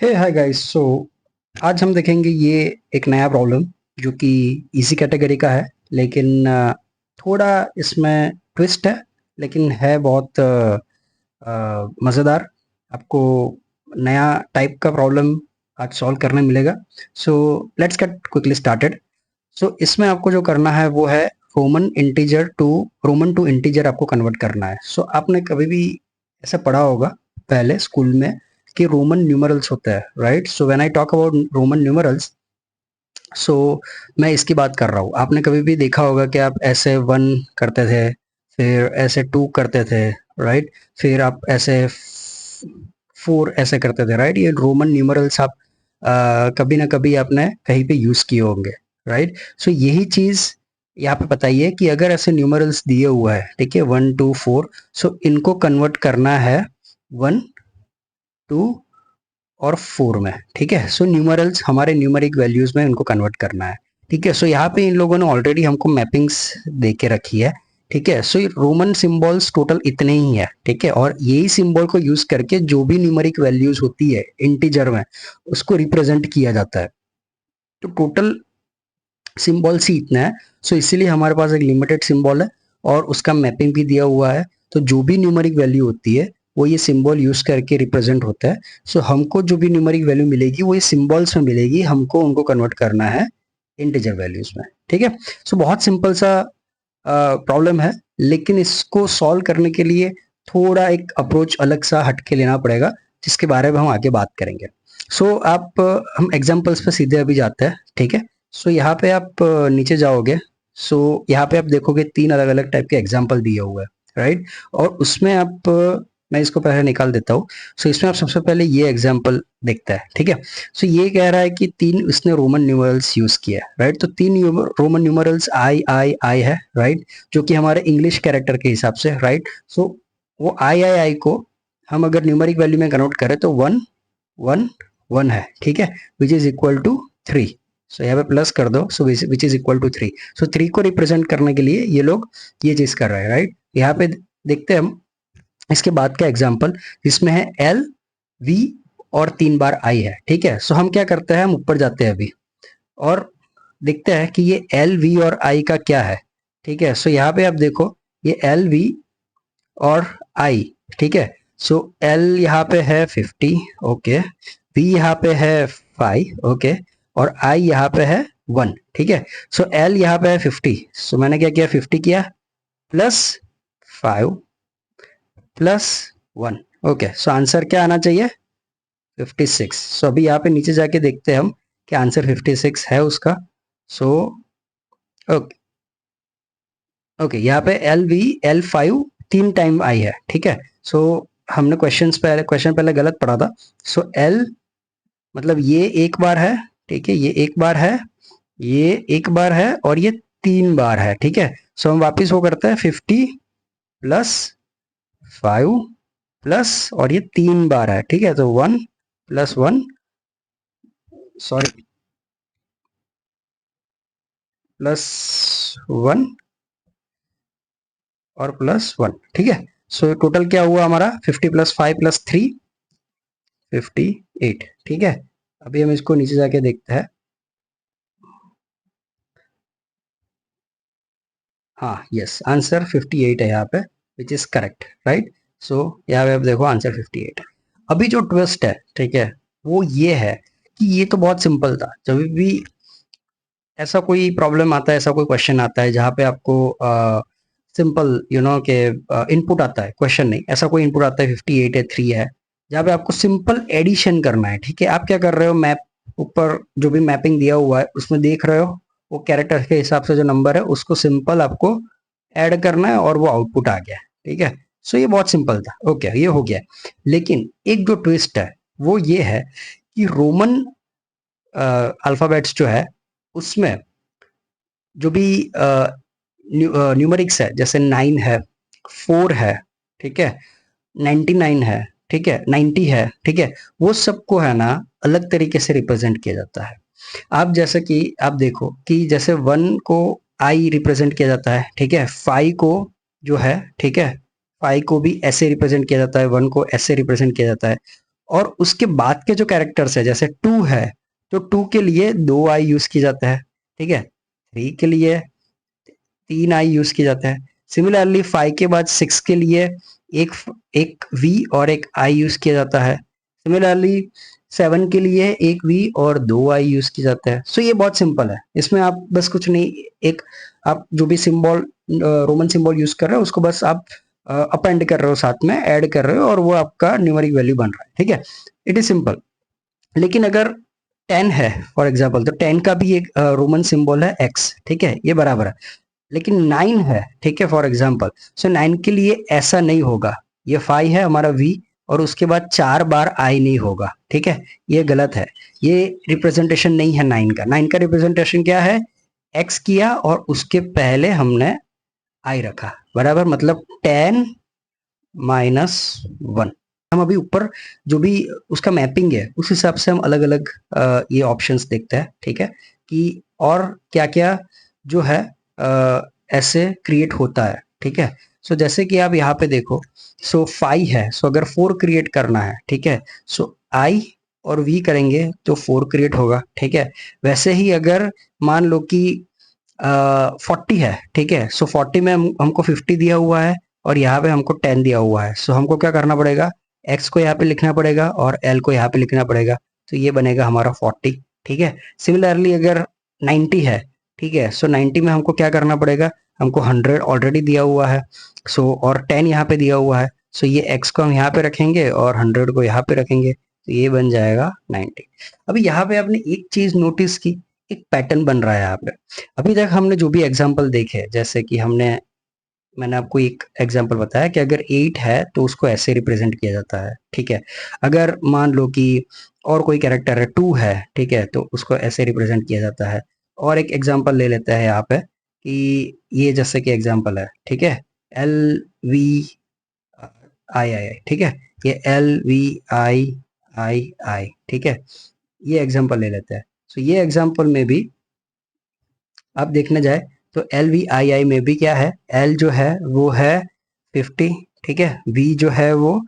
हे hi guys. आज हम देखेंगे ये एक नया प्रॉब्लम जो कि इजी कैटेगरी का है, लेकिन थोड़ा इसमें ट्विस्ट है, लेकिन है बहुत मज़ेदार। आपको नया टाइप का प्रॉब्लम आज सॉल्व करने मिलेगा। So let's get quickly started. इसमें आपको जो करना है वो है रोमन टू इंटीजर आपको कन्वर्ट करना है। आपने कभी भी ऐसा पढ़ा होगा पहले स्कूल में कि रोमन न्यूमरल्स होता है, right? So when I talk about Roman numerals, so मैं इसकी बात कर रहा हूँ। आपने कभी भी देखा होगा कि आप ऐसे 1 करते थे, फिर ऐसे 2 करते थे, राइट? फिर आप ऐसे 4 ऐसे करते थे, राइट? ये रोमन न्यूमरल्स आप कभी ना कभी आपने कहीं पे यूज किए होंगे, राइट? यही चीज यहाँ पे बताइए कि अगर ऐसे न्यूमरल्स दिए हुआ है, ठीक है, 1 2 4, इनको कन्वर्ट करना है 1 2 और 4 में, ठीक है? न्यूमरल्स हमारे न्यूमेरिक वैल्यूज में इनको कन्वर्ट करना है, ठीक है? यहाँ पे इन लोगों ने ऑलरेडी हमको मैपिंग्स दे के रखी है, ठीक है? ये रोमन सिंबल्स टोटल इतने ही है, ठीक है? और यही सिंबल को यूज करके जो भी न्यूमेरिक वैल्यूज होती है इंटीजर में, उसको रिप्रेजेंट किया जाता है। तो टोटल सिंबल्स ही इतना है। इसीलिए हमारे पास एक लिमिटेड सिंबल है और उसका मैपिंग भी दिया हुआ है। तो जो भी न्यूमेरिक वैल्यू होती है वो ये सिंबल यूज करके रिप्रेजेंट होता है। हमको जो भी न्यूमेरिक वैल्यू मिलेगी वो ये सिंबल्स में मिलेगी, हमको उनको कन्वर्ट करना है इंटीजर वैल्यूज में, ठीक है? बहुत सिंपल सा प्रॉब्लम है, लेकिन इसको सॉल्व करने के लिए थोड़ा एक अप्रोच अलग सा हट के लेना पड़ेगा, जिसके बारे में हम आगे बात करेंगे। आप हम एग्जाम्पल्स पे सीधे अभी जाते हैं, ठीक है? यहाँ पे आप नीचे जाओगे। यहाँ पे आप देखोगे 3 अलग अलग टाइप के एग्जाम्पल दिए हुए हैं, राइट? और उसमें आप मैं इसको पहले निकाल देता हूँ। इसमें आप सबसे पहले ये एग्जाम्पल देखता है, ठीक है? ये कह रहा है कि 3 इसने रोमन न्यूमरल्स यूज किया है, राइट? तो 3 रोमन न्यूमरल्स आई आई आई है, राइट? जो कि हमारे इंग्लिश कैरेक्टर के हिसाब से, राइट? वो आई आई आई को हम अगर न्यूमेरिक वैल्यू में कन्वर्ट करें तो 1 1 1 है, ठीक है? Which is equal to 3। यहाँ पे प्लस कर दो, विच इज इक्वल टू 3। 3 को रिप्रेजेंट करने के लिए ये लोग ये चीज कर रहे हैं, राइट? यहाँ पे देखते हैं हम इसके बाद का एग्जाम्पल, जिसमें है एल वी और 3 बार आई है, ठीक है? हम क्या करते हैं, हम ऊपर जाते हैं अभी और देखते हैं कि ये एल वी और आई का क्या है, ठीक है? यहाँ पे आप देखो, ये एल वी और आई, ठीक है? एल यहाँ पे है 50, ओके। वी यहाँ पे है 5, ओके। और आई यहाँ पे है 1, ठीक है? एल यहाँ पे है 50, मैंने क्या किया, 50 किया प्लस 5 प्लस 1, ओके। आंसर क्या आना चाहिए, 56। अभी यहाँ पे नीचे जाके देखते हैं हम कि आंसर 56 है उसका। ओके ओके, यहाँ पे L5 3 टाइम आई है, ठीक है? हमने क्वेश्चन पहले गलत पढ़ा था। L मतलब ये एक बार है, ठीक है? ये एक बार है, ये एक बार है और ये 3 बार है, ठीक है? हम वापिस वो करते हैं 50 प्लस 5 प्लस और ये 3 बार है, ठीक है? तो 1 प्लस 1, सॉरी, प्लस 1 और प्लस 1, ठीक है? टोटल क्या हुआ हमारा, 50 प्लस 5 प्लस 3, 58, ठीक है? अभी हम इसको नीचे जाके देखते हैं। हाँ, यस, आंसर 58 है यहाँ पे, विच इज करेक्ट, राइट? यहाँ पे आप देखो आंसर 58 है। अभी जो ट्विस्ट है, ठीक है, वो ये है कि ये तो बहुत सिंपल था। जब भी ऐसा कोई प्रॉब्लम आता है, ऐसा कोई क्वेश्चन आता है जहाँ पे आपको सिंपल के इनपुट आता है, क्वेश्चन नहीं, ऐसा कोई इनपुट आता है 58 है, 3 है, जहाँ पे आपको सिंपल एडिशन करना है, ठीक है? आप क्या कर रहे हो, मैप ऊपर जो भी मैपिंग दिया हुआ है उसमें देख रहे हो, वो कैरेक्टर के हिसाब से जो नंबर है उसको सिंपल आपको ऐड करना है और वो आउटपुट आ गया, ठीक है? ये बहुत सिंपल था, ओके, ये हो गया। लेकिन एक जो ट्विस्ट है वो ये है कि रोमन अल्फाबेट्स जो है उसमें जो भी न्यूमेरिक्स है, जैसे 9 है, 4 है, ठीक है, 99 है, ठीक है, 90 है, ठीक है, वो सबको है ना अलग तरीके से रिप्रेजेंट किया जाता है। आप जैसे कि आप देखो कि जैसे 1 को आई रिप्रेजेंट किया जाता है, ठीक है? 5 को जो है, ठीक है, 5 को भी ऐसे रिप्रेजेंट किया जाता है, 1 को ऐसे रिप्रेजेंट किया जाता है। और उसके बाद के जो कैरेक्टर्स है जैसे 2 है तो 2 के लिए 2 आई यूज की जाता है, ठीक है। 3 के लिए 3 आई यूज किया जाता है। सिमिलरली 5 के बाद 6 के लिए एक एक वी और एक आई यूज किया जाता है। सिमिलरली 7 के लिए एक वी और 2 आई यूज किया जाता है। सो ये बहुत सिंपल है, इसमें आप बस कुछ नहीं, एक आप जो भी सिंबल रोमन सिंबल यूज कर रहे हो उसको बस आप अपेंड कर रहे हो, साथ में ऐड कर रहे हो और वो आपका न्यूमेरिक वैल्यू बन रहा है, ठीक है। It is simple. लेकिन अगर 10 है फॉर एग्जाम्पल, तो 10 का भी एक रोमन सिंबल है एक्स, ठीक है, ये बराबर है। लेकिन 9 है, ठीक है, फॉर एग्जाम्पल, सो 9 के लिए ऐसा नहीं होगा। ये 5 है हमारा वी और उसके बाद 4 बार आई नहीं होगा, ठीक है, ये गलत है। ये रिप्रेजेंटेशन नहीं है 9 का। 9 का रिप्रेजेंटेशन क्या है, एक्स किया और उसके पहले हमने आई रखा, बराबर, मतलब 10 माइनस 1। हम अभी ऊपर जो भी उसका मैपिंग है उस हिसाब से हम अलग अलग ये ऑप्शंस देखते हैं, ठीक है, कि और क्या क्या जो है ऐसे क्रिएट होता है, ठीक है। सो जैसे कि आप यहाँ पे देखो, सो 5 है, सो अगर 4 क्रिएट करना है, ठीक है, सो आई और वी करेंगे तो 4 क्रिएट होगा, ठीक है। वैसे ही अगर मान लो कि 40 है, ठीक है, सो 40 में हमको 50 दिया हुआ है और यहाँ पे हमको 10 दिया हुआ है। सो हमको क्या करना पड़ेगा, x को यहाँ पे लिखना पड़ेगा और l को यहाँ पे लिखना पड़ेगा, तो ये बनेगा हमारा 40, ठीक है। सिमिलरली अगर 90 है, ठीक है, सो 90 में हमको क्या करना पड़ेगा, हमको 100 ऑलरेडी दिया हुआ है, सो और 10 यहाँ पे दिया हुआ है, सो ये x को हम यहाँ पे रखेंगे और 100 को यहाँ पे रखेंगे, तो ये बन जाएगा 90। अभी यहाँ पे आपने एक चीज नोटिस की, एक पैटर्न बन रहा है यहाँ पे। अभी तक हमने जो भी एग्जाम्पल देखे, जैसे कि मैंने आपको एक एग्जांपल बताया कि अगर 8 है तो उसको ऐसे रिप्रेजेंट किया जाता है, ठीक है। अगर मान लो कि और कोई कैरेक्टर है 2 है, ठीक है, तो उसको ऐसे रिप्रेजेंट किया जाता है। और एक एग्जांपल ले लेते हैं यहाँ पे कि ये जैसे कि एग्जांपल है, ठीक है, एल वी आई आई आई, ठीक है, ये एल वी आई आई आई, ठीक है, ये एग्जांपल ले लेते हैं। सो ये एग्जांपल में भी आप देखने जाए तो एल वी आई आई में भी क्या है, एल जो है वो है 50, ठीक है, वी जो है वो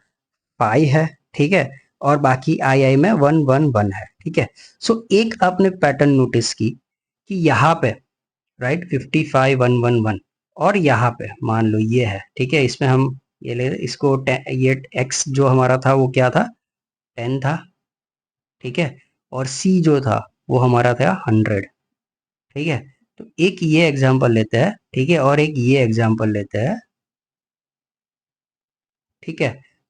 5 है, ठीक है, और बाकी आई आई में 1 1 1 है, ठीक है। सो एक आपने पैटर्न नोटिस की कि यहाँ पे राइट 55 1 1 1 और यहाँ पे मान लो ये है, ठीक है, इसमें हम ये ले इसको ये एक्स जो हमारा था वो क्या था, 10 था, ठीक है, और सी जो था वो हमारा था 100, ठीक है। तो एक ये एग्जांपल लेते हैं, ठीक है, और एक ये एग्जांपल लेते हैं, ठीक है।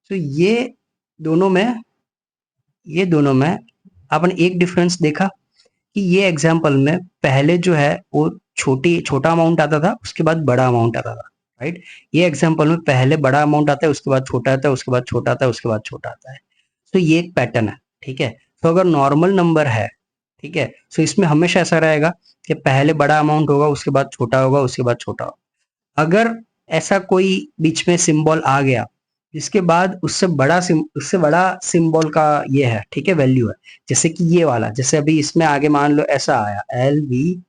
तो ये दोनों में आपने एक डिफरेंस देखा कि ये एग्जांपल में पहले जो है वो छोटा अमाउंट आता था, उसके बाद बड़ा अमाउंट आता था, राइट। ये एग्जांपल में पहले बड़ा अमाउंट आता है, उसके बाद छोटा आता है, उसके बाद छोटा आता है, उसके बाद छोटा आता है। तो ये एक पैटर्न है, ठीक है। तो अगर नॉर्मल नंबर है, ठीक है, तो इसमें हमेशा ऐसा रहेगा कि पहले बड़ा अमाउंट होगा, उसके बाद छोटा होगा, उसके बाद छोटा होगा। अगर ऐसा कोई बीच में सिंबल आ गया जिसके बाद उससे बड़ा सिंबल का ये है, ठीक है, वैल्यू है, जैसे कि ये वाला, जैसे अभी इसमें आगे मान लो ऐसा आया एल वी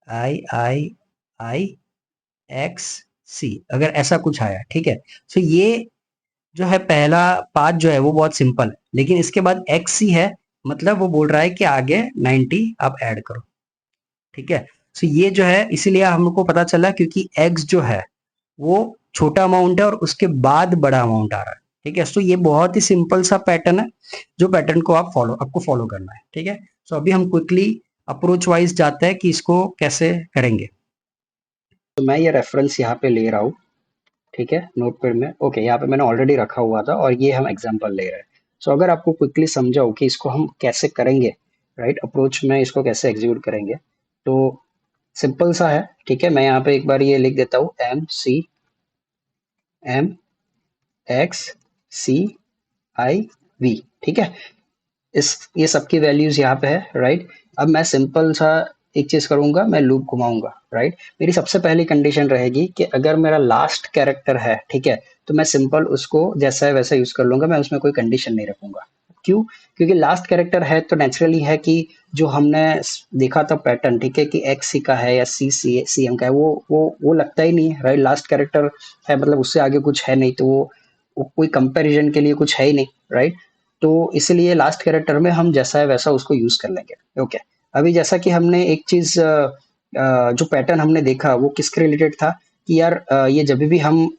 आई आई आई एक्स सी, अगर ऐसा कुछ आया, ठीक है, तो ये जो है पहला पार्ट जो है वो बहुत सिंपल है, लेकिन इसके बाद एक्स सी है, मतलब वो बोल रहा है कि आगे 90 आप ऐड करो, ठीक है। तो ये जो है इसीलिए हमको पता चला क्योंकि एक्स जो है वो छोटा अमाउंट है और उसके बाद बड़ा अमाउंट आ रहा है, ठीक है। सो ये बहुत ही सिंपल सा पैटर्न है, जो पैटर्न को आपको फॉलो करना है, ठीक है। सो अभी हम क्विकली अप्रोच वाइज जाते हैं कि इसको कैसे करेंगे। तो मैं ये रेफरेंस यहाँ पे ले रहा हूँ, ठीक है, नोटपैड में, ओके, यहाँ पे मैंने ऑलरेडी रखा हुआ था और ये हम एग्जांपल ले रहे हैं। सो अगर आपको क्विकली समझाओ कि इसको हम कैसे करेंगे, राइट, अप्रोच में इसको कैसे एग्जीक्यूट करेंगे, तो सिंपल सा है, ठीक है। मैं यहाँ पे एक बार ये लिख देता हूँ M X C I V, ठीक है। ये सबकी वैल्यूज यहाँ पे है, राइट। अब मैं सिंपल सा एक चीज करूंगा, मैं लूप घुमाऊंगा, राइट। मेरी सबसे पहली कंडीशन रहेगी कि अगर मेरा लास्ट कैरेक्टर है, ठीक है, तो मैं सिंपल उसको जैसा है वैसा यूज कर लूंगा, मैं उसमें कोई कंडीशन नहीं रखूंगा। क्यों? क्योंकि लास्ट कैरेक्टर है तो नेचुरली है कि जो हमने देखा था पैटर्न, ठीक है, कि एक्स सी का है या सी एम का है, वो लगता ही नहीं है, राइट। लास्ट कैरेक्टर है मतलब उससे आगे कुछ है नहीं, तो वो कोई कंपैरिजन के लिए कुछ है ही नहीं, राइट। तो इसलिए लास्ट कैरेक्टर में हम जैसा है वैसा उसको यूज कर लेंगे। ओके, अभी जैसा कि हमने एक चीज जो पैटर्न हमने देखा वो किसके रिलेटेड था कि यार ये जब भी हम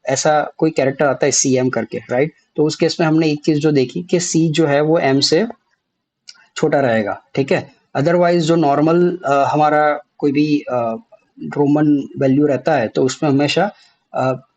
ऐसा कोई कैरेक्टर आता है सी एम करके, राइट, तो उस केस में हमने एक चीज जो देखी कि सी जो है वो एम से छोटा रहेगा, ठीक है। अदरवाइज जो नॉर्मल हमारा कोई भी रोमन वैल्यू रहता है तो उसमें हमेशा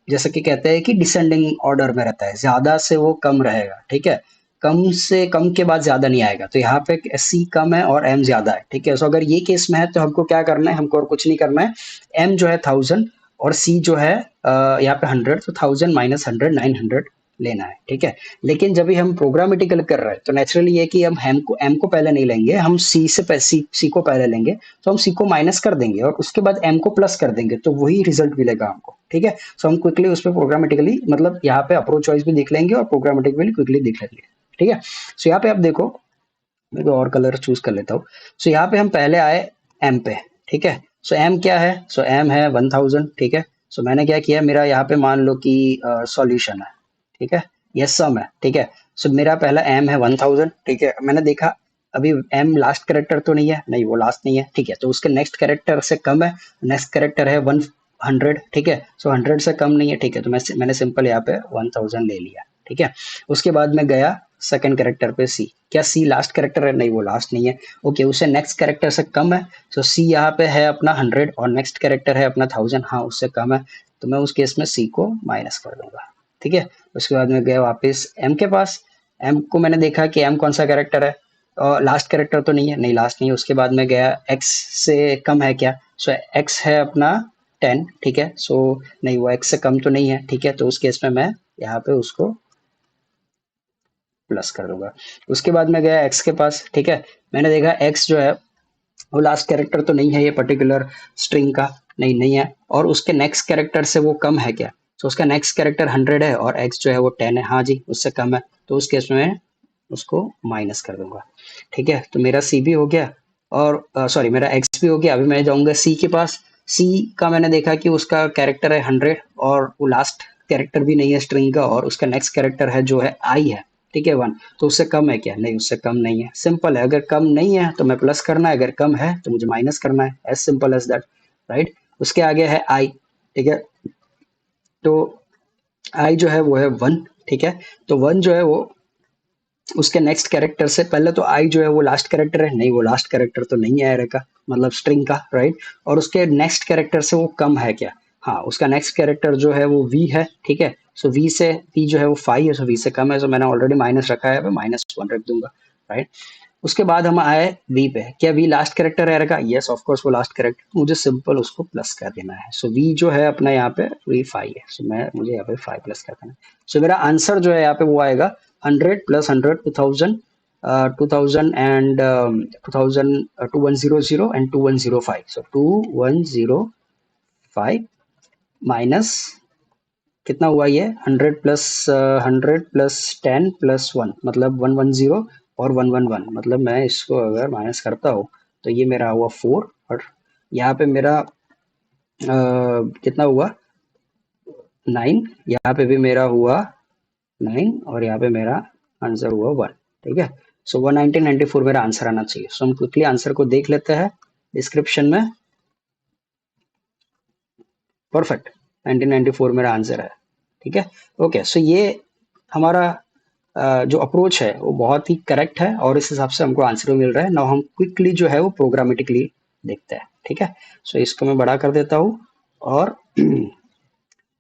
जैसे कि कहते हैं कि डिसेंडिंग ऑर्डर में रहता है, ज्यादा से वो कम रहेगा, ठीक है, कम से कम के बाद ज्यादा नहीं आएगा। तो यहाँ पे सी कम है और एम ज्यादा है, ठीक है। सो अगर ये केस में है तो हमको क्या करना है, हमको और कुछ नहीं करना है। एम जो है 1000 और सी जो है यहाँ पे 100, तो 1000 माइनस 100 900 लेना है, ठीक है। लेकिन जब भी हम प्रोग्रामेटिकल कर रहे हैं तो नेचुरली ये कि हम एम को पहले नहीं लेंगे, हम सी को पहले लेंगे। तो हम सी को माइनस कर देंगे और उसके बाद एम को प्लस कर देंगे, तो वही रिजल्ट मिलेगा हमको, ठीक है। सो हम क्विकली उस पर प्रोग्रामेटिकली मतलब यहाँ पे अप्रोच वाइज भी देख लेंगे और प्रोग्रामेटिकली क्विकली देख लेंगे, ठीक है। सो यहाँ पे आप देखो, मैं कोई और कलर चूज कर लेता हूँ। सो यहाँ पे हम पहले आए एम पे, ठीक है। सो एम क्या है, सो एम है 1000, ठीक है। सो मैंने क्या किया, मेरा यहाँ पे मान लो कि सॉल्यूशन है, ठीक है, ये सम है, ठीक है। सो मेरा पहला एम है 1000, ठीक है। मैंने देखा अभी एम लास्ट कैरेक्टर तो नहीं है, नहीं वो लास्ट नहीं है, ठीक है, तो उसके नेक्स्ट कैरेक्टर से कम है, नेक्स्ट कैरेक्टर है 100, ठीक है। सो 100 से कम नहीं है, ठीक है, तो मैंने सिंपल यहाँ पे 1000 ले लिया, ठीक है। उसके बाद मैं गया सेकंड कैरेक्टर पे सी, क्या सी लास्ट कैरेक्टर है, नहीं वो लास्ट नहीं है, ओके, उससे नेक्स्ट कैरेक्टर से कम है, सो सी यहाँ पे है अपना 100 और नेक्स्ट कैरेक्टर है अपना 1000, हाँ उससे कम है, तो मैं उस केस में सी को माइनस कर दूंगा, ठीक है। उसके बाद में गया वापस एम के पास, एम को मैंने देखा कि एम कौन सा कैरेक्टर है, और लास्ट कैरेक्टर तो नहीं है, नहीं लास्ट नहीं है। उसके बाद में गया एक्स से कम है क्या, सो एक्स है अपना 10, ठीक है, सो नहीं वो एक्स से कम तो नहीं है, ठीक है, तो उस केस में मैं यहाँ पे उसको प्लस कर दूंगा। उसके बाद में गया एक्स के पास, ठीक है, मैंने देखा एक्स जो है वो लास्ट कैरेक्टर तो नहीं है ये पर्टिकुलर स्ट्रिंग का, नहीं नहीं है, और उसके नेक्स्ट कैरेक्टर से वो कम है क्या, तो उसका नेक्स्ट कैरेक्टर 100 है और एक्स जो है वो 10 है, हाँ जी उससे कम है, तो उस केस में मैं उसको माइनस कर दूंगा, ठीक है। तो मेरा सी भी हो गया और सॉरी मेरा एक्स भी हो गया। अभी मैं जाऊंगा सी के पास, सी का मैंने देखा कि उसका कैरेक्टर है 100 और वो लास्ट कैरेक्टर भी नहीं है स्ट्रिंग का, और उसका नेक्स्ट कैरेक्टर है जो है आई है, ठीक है 1, तो उससे कम है क्या, नहीं उससे कम नहीं है, सिंपल है, अगर कम नहीं है तो मैं प्लस करना है, अगर कम है तो मुझे माइनस करना है, as simple as that, right. उसके आगे है आई, ठीक है, तो आई जो है वो है 1, ठीक है, तो 1 जो है वो उसके नेक्स्ट कैरेक्टर से पहले, तो आई जो है वो लास्ट कैरेक्टर है, नहीं वो लास्ट कैरेक्टर तो नहीं है एरे का मतलब स्ट्रिंग का, राइट, और उसके नेक्स्ट कैरेक्टर से वो कम है क्या, हाँ उसका नेक्स्ट कैरेक्टर जो है वो वी है, ठीक है। सो वी जो है वो 5 है, सो वी से कम है, सो मैंने ऑलरेडी माइनस रखा है, -1 रख दूंगा, राइट। उसके बाद हम आए वी पे, क्या वी लास्ट कैरेक्टर है का, यस ऑफ कोर्स वो लास्ट कैरेक्टर, मुझे सिंपल उसको प्लस कर देना है, सो वी जो है अपना यहाँ पे वी 5 है, सो मुझे यहाँ पे 5 प्लस कर देना है। सो मेरा आंसर जो है यहाँ पे वो आएगा 100 plus 100 2000, 2000 and 2000 2100 and 2105, so 2105 minus कितना हुआ ये 100 प्लस 10 प्लस 1 मतलब 110 और 111, मतलब मैं इसको अगर माइनस करता हूँ तो ये मेरा हुआ 4 और यहाँ पे मेरा कितना हुआ 9, यहाँ पे भी मेरा हुआ 9 और यहाँ पे मेरा आंसर हुआ 1, ठीक है। सो 1994 मेरा आंसर आना चाहिए। सो हम क्विकली आंसर को देख लेते हैं डिस्क्रिप्शन में, परफेक्ट 1994 मेरा आंसर है, ठीक है। ओके, सो ये हमारा जो अप्रोच है वो बहुत ही करेक्ट है और इस हिसाब से हमको आंसर मिल रहा है। नाउ हम क्विकली जो है वो प्रोग्रामेटिकली देखते हैं, ठीक है। सो इसको मैं बड़ा कर देता हूँ और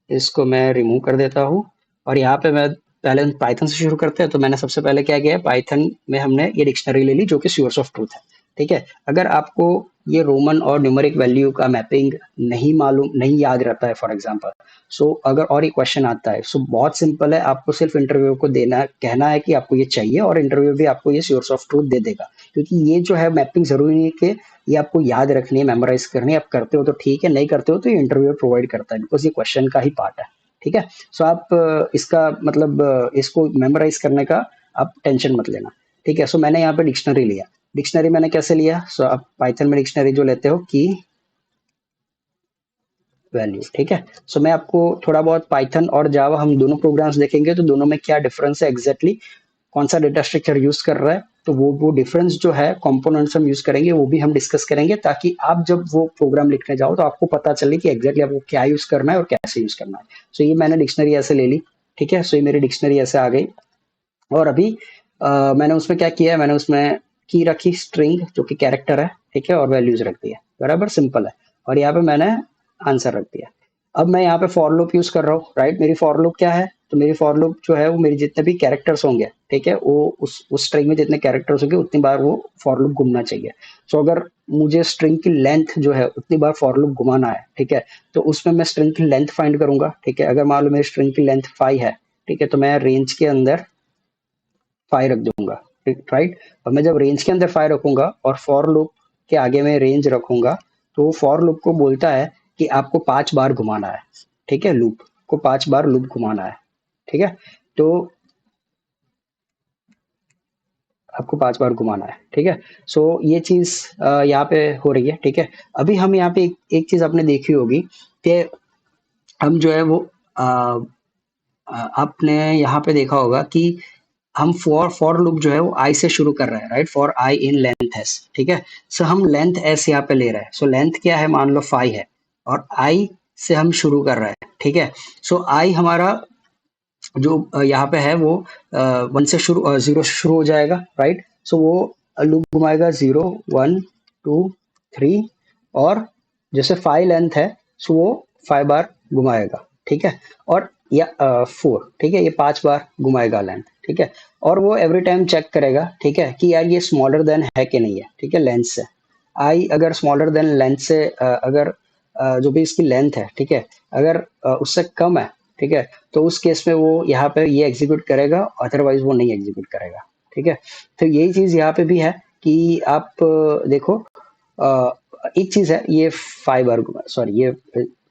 इसको मैं रिमूव कर देता हूँ, और यहाँ पे मैं पहले पाइथन से शुरू करते हैं। तो मैंने सबसे पहले क्या किया है, पाइथन में हमने ये डिक्शनरी ले ली जो कि सोर्स ऑफ ट्रूथ है, ठीक है। अगर आपको ये रोमन और न्यूमेरिक वैल्यू का मैपिंग नहीं मालूम, नहीं याद रहता है फॉर एग्जांपल, सो अगर और एक क्वेश्चन आता है, सो बहुत सिंपल है, आपको सिर्फ इंटरव्यू को देना कहना है कि आपको ये चाहिए और इंटरव्यू भी आपको ये सोर्स ऑफ ट्रूथ दे देगा, क्योंकि ये जो है मैपिंग जरूरी नहीं है कि ये आपको याद रखनी है, मेमोराइज करनी है, आप करते हो तो ठीक है, नहीं करते हो तो ये इंटरव्यू प्रोवाइड करता है, बिकॉज ये क्वेश्चन का ही पार्ट है, ठीक है। सो आप इसका मतलब इसको मेमोराइज करने का आप टेंशन मत लेना, ठीक है। सो मैंने यहाँ पे डिक्शनरी लिया, डिक्शनरी मैंने कैसे लिया, सो आप पाइथन में डिक्शनरी जो लेते हो की वैल्यू, ठीक है। सो मैं आपको थोड़ा बहुत पाइथन और जावा हम दोनों प्रोग्राम्स देखेंगे तो दोनों में क्या डिफरेंस है एग्जैक्टली कौन सा डेटा स्ट्रक्चर यूज कर रहा है, तो वो डिफरेंस जो है कंपोनेंट्स हम यूज करेंगे वो भी हम डिस्कस करेंगे, ताकि आप जब वो प्रोग्राम लिखने जाओ तो आपको पता चले कि एग्जैक्टली आपको क्या यूज करना है और कैसे यूज करना है। सो ये मैंने डिक्शनरी ऐसे ले ली, ठीक है। सो ये मेरी डिक्शनरी ऐसे आ गई, और अभी मैंने उसमें क्या किया है, मैंने उसमें की रखी स्ट्रिंग जो कि कैरेक्टर है, ठीक है, और वैल्यूज रख दिया, बराबर सिंपल है। और यहाँ पे मैंने आंसर रख दिया। अब मैं यहाँ पे फॉर लूप यूज कर रहा हूँ, राइट। मेरी फॉर लूप क्या है, तो मेरी फॉर लूप जो है वो मेरी जितने भी कैरेक्टर्स होंगे, ठीक है, वो उस स्ट्रिंग में जितने कैरेक्टर्स होंगे उतनी बार वो फॉर लूप घूमना चाहिए। सो अगर मुझे स्ट्रिंग की लेंथ जो है उतनी बार फॉर लूप घुमाना है, ठीक है, तो उसमें मैं स्ट्रिंग की लेंथ फाइंड करूंगा, ठीक है। अगर मान लो मेरी स्ट्रिंग की लेंथ 5 है, ठीक है, तो मैं रेंज के अंदर 5 रख दूंगा, राइट। और मैं जब रेंज के अंदर 5 रखूंगा और फॉर लूप के आगे में रेंज रखूंगा, तो फॉर लूप को बोलता है कि आपको 5 बार घुमाना है, ठीक है, लूप को 5 बार लूप घुमाना है, ठीक है। तो आपको 5 बार घुमाना है, ठीक है। सो ये चीज यहाँ पे हो रही है, ठीक है। अभी हम यहाँ पे एक चीज आपने देखी होगी कि हम जो है वो आपने यहाँ पे देखा होगा कि हम फॉर लूप जो है वो आई से शुरू कर रहे हैं, right. For I in length S, ठीक है। सो हम लेंथ एस यहाँ पे ले रहे हैं। सो लेंथ क्या है, मान लो 5 है, और आई से हम शुरू कर रहे हैं, ठीक है। सो आई हमारा जो यहाँ पे है वो 1 से शुरू 0 से शुरू हो जाएगा, राइट। सो वो लूप घुमाएगा 0 1 2 3, और जैसे 5 लेंथ है, सो वो 5 बार घुमाएगा, ठीक है। और या 4, ठीक है, ये 5 बार घुमाएगा लेंथ, ठीक है। और वो एवरी टाइम चेक करेगा, ठीक है, कि यार ये स्मॉलर देन है कि नहीं है, ठीक है, लेंथ से। आई अगर स्मॉलर देन लेंथ से अगर जो भी इसकी लेंथ है, ठीक है, अगर उससे कम है, ठीक है, तो उस केस में वो यहाँ पे ये एग्जीक्यूट करेगा, अदरवाइज वो नहीं एग्जीक्यूट करेगा, ठीक है। तो यही चीज यहाँ पे भी है कि आप देखो, अ, एक चीज है, ये 5 बार सॉरी ये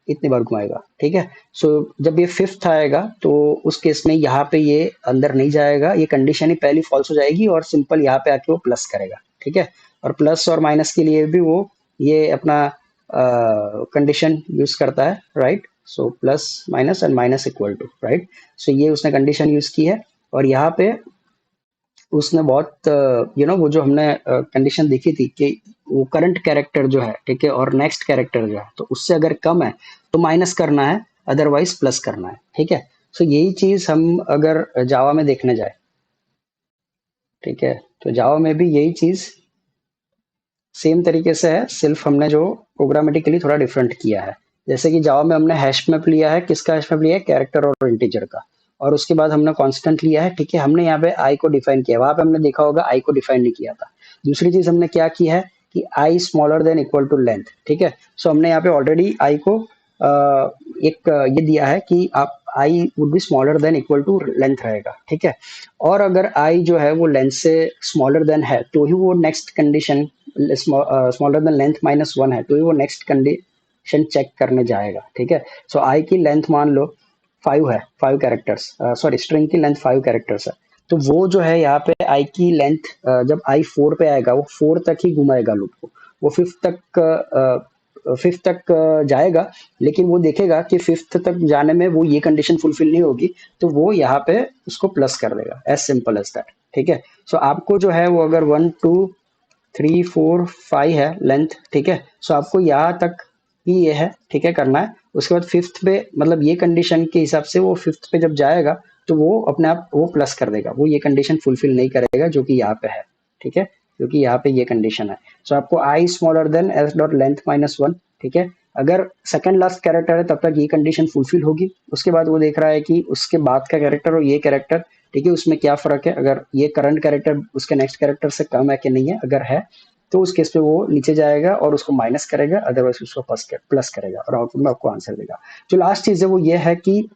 इतनी बार घुमाएगा, ठीक है। सो जब ये 5th आएगा तो उस केस में यहाँ पे ये अंदर नहीं जाएगा, ये कंडीशन ही पहली फॉल्स हो जाएगी, और सिंपल यहाँ पे आके वो प्लस करेगा, ठीक है। और प्लस और माइनस के लिए भी वो ये अपना कंडीशन यूज करता है, right. So plus minus and minus equal to, right. So ये उसने कंडीशन यूज की है, और यहाँ पे उसने बहुत वो जो हमने कंडीशन देखी थी कि वो करंट कैरेक्टर जो है, ठीक है, और नेक्स्ट कैरेक्टर जो है, तो उससे अगर कम है तो माइनस करना है, अदरवाइज प्लस करना है, ठीक है। सो यही चीज हम अगर जावा में देखने जाए, ठीक है, तो जावा में भी यही चीज सेम तरीके से है, सिर्फ हमने जो प्रोग्रामेटिकली थोड़ा डिफरेंट किया है। जैसे कि जावा में हमने हैश मैप लिया है, किसका हैश मैप लिया है, कैरेक्टर और इंटीजर का, और उसके बाद हमने कांस्टेंट लिया है, ठीक है। हमने यहाँ पे आई को डिफाइन किया, वहां पे हमने देखा होगा आई को डिफाइन नहीं किया था। दूसरी चीज हमने क्या की है कि I smaller than equal to length, ठीक है। सो हमने यहाँ पे ऑलरेडी आई को एक ये दिया है कि आप I would be smaller than equal to length रहेगा, ठीक है। और अगर आई जो है वो लेंथ से स्मॉलर देन है, तो ही वो next condition smaller than length -1 है, तो ही वो नेक्स्ट कंडीशन चेक करने जाएगा, ठीक है। सो आई की लेंथ मान लो 5 है, 5 कैरेक्टर्स, सॉरी स्ट्रिंग की लेंथ 5 कैरेक्टर्स है, तो वो जो है यहाँ पे आई की लेंथ जब आई 4 पे आएगा वो 4 तक ही घुमाएगा लूप को, वो 5th तक जाएगा, लेकिन वो देखेगा कि 5th तक जाने में वो ये कंडीशन फुलफिल नहीं होगी, तो वो यहाँ पे उसको प्लस कर देगा, एज सिंपल एज दैट, ठीक है। सो आपको जो है वो अगर 1 2 3 4 5 है लेंथ, ठीक है। सो आपको यहाँ तक ही ये है, ठीक है, करना है। उसके बाद 5th पे, मतलब ये कंडीशन के हिसाब से वो 5th पे जब जाएगा तो वो अपने आप वो प्लस कर देगा, वो ये कंडीशन फुलफिल नहीं करेगा जो कि यहाँ पे है, ठीक है, क्योंकि यहाँ पे ये कंडीशन है। सो आपको I smaller than S dot length -1, ठीक है। अगर सेकंड लास्ट कैरेक्टर है तब तक ये कंडीशन फुलफिल होगी, उसके बाद वो देख रहा है कि उसके बाद का कैरेक्टर और ये कैरेक्टर, ठीक है, उसमें क्या फर्क है, अगर ये करंट कैरेक्टर उसके नेक्स्ट कैरेक्टर से कम है कि नहीं है, अगर है तो उस केस पे वो नीचे जाएगा और उसको माइनस करेगा, अदरवाइज उसको प्लस करेगा, और आउटपुट में आपको आंसर देगा। जो लास्ट चीज है वो ये है कि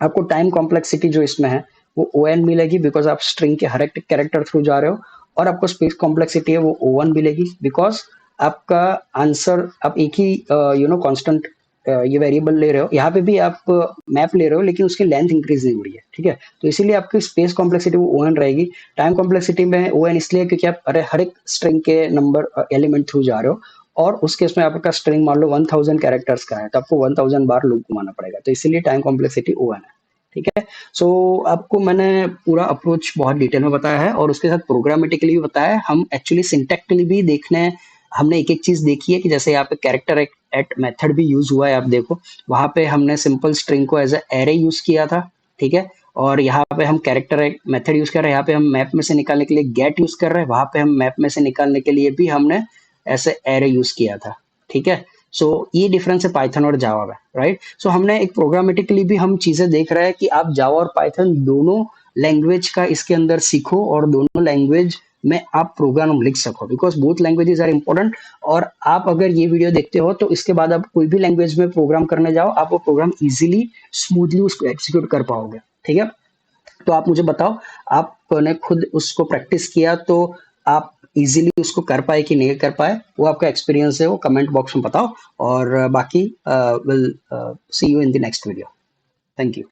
आपको टाइम कॉम्प्लेक्सिटी जो इसमें है वो ओ एन मिलेगी, बिकॉज आप स्ट्रिंग के हर एक कैरेक्टर थ्रू जा रहे हो, और आपको स्पेस कॉम्प्लेक्सिटी है वो O1 मिलेगी, बिकॉज आपका आंसर आप एक ही कांस्टेंट ये वेरिएबल ले रहे हो, यहाँ पे भी आप मैप ले रहे हो लेकिन उसकी लेंथ इंक्रीज नहीं हो रही है, ठीक है, तो इसीलिए आपकी स्पेस कॉम्प्लेक्सिटी वो O1 रहेगी। टाइम कॉम्प्लेक्सिटी में O1 इसलिए क्योंकि आप हर एक स्ट्रिंग के नंबर एलिमेंट थ्रू जा रहे हो, और उस केस में आपका स्ट्रिंग मान लो 1000 कैरेक्टर्स का है, तो आपको 1000 बार लूप घुमाना पड़ेगा, तो इसीलिए टाइम कॉम्प्लेक्सिटी O1 है, ठीक है। सो आपको मैंने पूरा अप्रोच बहुत डिटेल में बताया है और उसके साथ प्रोग्रामेटिकली भी बताया है। हम एक्चुअली सिंटैक्टिकली भी देखने हमने एक एक चीज देखी है कि जैसे यहाँ पे कैरेक्टर एट मेथड भी यूज हुआ है, आप देखो वहां पे हमने सिंपल स्ट्रिंग को एज ए एरे यूज किया था, ठीक है। और यहाँ पे हम कैरेक्टर मेथड यूज कर रहे हैं, यहाँ पे हम मैप में से निकालने के लिए गेट यूज कर रहे हैं, वहां पे हम मैप में से निकालने के लिए भी हमने ऐसे एरे यूज किया था, ठीक है। सो ये डिफरेंस है पाइथन और जावा में, राइट। सो हमने एक प्रोग्रामेटिकली भी हम चीजें देख रहे हैं कि आप जावा और पाइथन दोनों लैंग्वेज का इसके अंदर सीखो और दोनों लैंग्वेज में आप प्रोग्राम लिख सको, because both languages are important. और आप अगर ये वीडियो देखते हो तो इसके बाद आप कोई भी लैंग्वेज में प्रोग्राम करने जाओ, आप वो प्रोग्राम इजीली स्मूथली उसको एग्जीक्यूट कर पाओगे, ठीक है। तो आप मुझे बताओ, आपने खुद उसको प्रैक्टिस किया तो आप इजीली उसको कर पाए कि नहीं कर पाए, वो आपका एक्सपीरियंस है, वो कमेंट बॉक्स में बताओ। और बाकी will see you in the next video. Thank you.